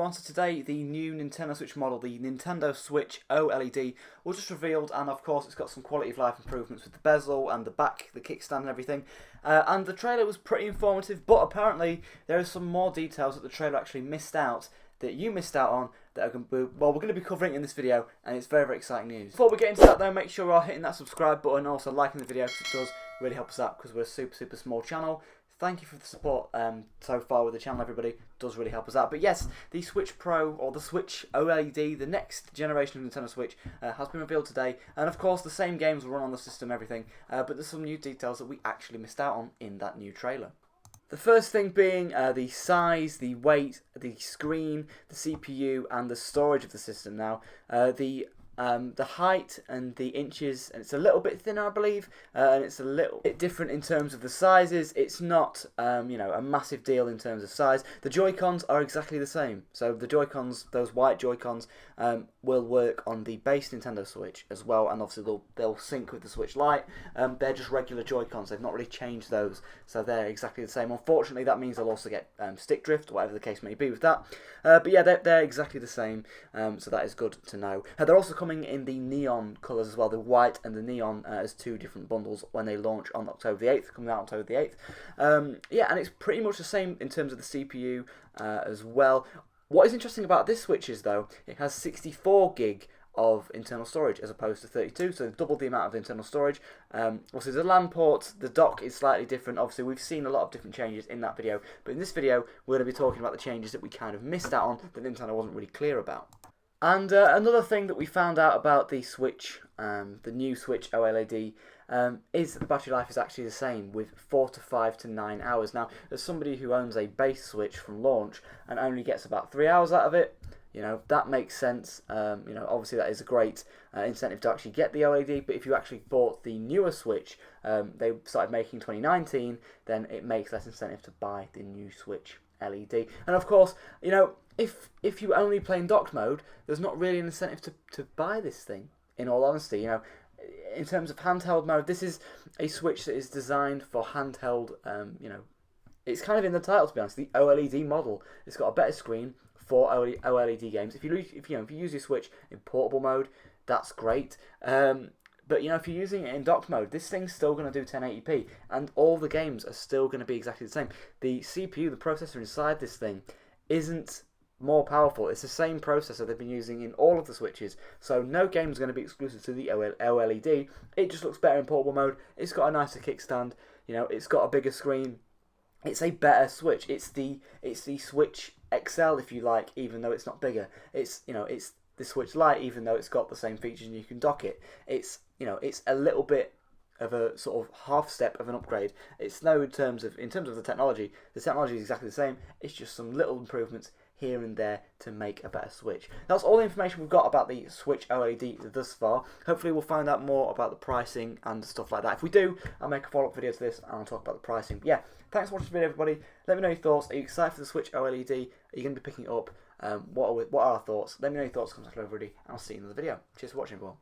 everyone, so today the new Nintendo Switch model, the Nintendo Switch OLED, was just revealed, and of course it's got some quality of life improvements with the bezel and the back, the kickstand and everything. And the trailer was pretty informative, but apparently there are some more details that the trailer actually missed out, that you missed out on, that are we're going to be covering in this video, and it's very, very exciting news. Before we get into that though, make sure you are hitting that subscribe button and also liking the video, because it does really help us out, because we're a super, super small channel. Thank you for the support so far with the channel, everybody. It does really help us out. But yes, the Switch Pro, or the Switch OLED, the next generation of Nintendo Switch, has been revealed today. And of course, the same games will run on the system, everything. But there's some new details that we actually missed out on in that new trailer. The first thing being the size, the weight, the screen, the CPU, and the storage of the system. Now, the height and the inches, and it's a little bit thinner, I believe, and it's a little bit different in terms of the sizes. It's not, you know, a massive deal in terms of size. The Joy-Cons are exactly the same. So the Joy-Cons, those white Joy-Cons, will work on the base Nintendo Switch as well, and obviously they'll sync with the Switch Lite. They're just regular Joy-Cons. They've not really changed those, so they're exactly the same. Unfortunately, that means they'll also get stick drift, whatever the case may be with that. But yeah, they're exactly the same, so that is good to know. They're also coming in the neon colours as well, the white and the neon, as two different bundles when they launch on October the 8th, coming out on October the 8th. Yeah, and it's pretty much the same in terms of the CPU as well. What is interesting about this Switch is, though, it has 64 gig of internal storage as opposed to 32, so double the amount of internal storage. Also, the LAN port, the dock is slightly different. Obviously, we've seen a lot of different changes in that video, but in this video, we're going to be talking about the changes that we kind of missed out on, that Nintendo wasn't really clear about. And another thing that we found out about the Switch, the new Switch OLED, is that the battery life is actually the same, with 4 to 5 to 9 hours. Now, as somebody who owns a base Switch from launch and only gets about 3 hours out of it, you know, that makes sense. You know, obviously that is a great incentive to actually get the OLED, but if you actually bought the newer Switch, they started making 2019, then it makes less incentive to buy the new Switch LED. And of course, you know, if you only play in docked mode, there's not really an incentive to buy this thing, in all honesty. You know, in terms of handheld mode, this is a Switch that is designed for handheld, you know, it's kind of in the title, to be honest, the OLED model. It's got a better screen for OLED games. If you use your Switch in portable mode, that's great. But you know, if you're using it in docked mode, this thing's still going to do 1080p, and all the games are still going to be exactly the same. The CPU, the processor inside this thing, isn't more powerful. It's the same processor they've been using in all of the Switches, so no game is going to be exclusive to the OLED. It just looks better in portable mode. It's got a nicer kickstand. You know, it's got a bigger screen. It's a better Switch. It's the Switch XL, if you like, even though it's not bigger. It's, you know, it's the Switch Lite, even though it's got the same features and you can dock it. It's, you know, it's a little bit of a sort of half step of an upgrade. It's no in terms of the technology. The technology is exactly the same. It's just some little improvements here and there to make a better Switch. That's all the information we've got about the Switch OLED thus far. Hopefully we'll find out more about the pricing and stuff like that. If we do, I'll make a follow-up video to this and I'll talk about the pricing. But yeah, thanks for watching the video, everybody. Let me know your thoughts. Are you excited for the Switch OLED? Are you going to be picking it up? What are our thoughts? Let me know your thoughts in the comments below, everybody, and I'll see you in the video. Cheers for watching, everyone.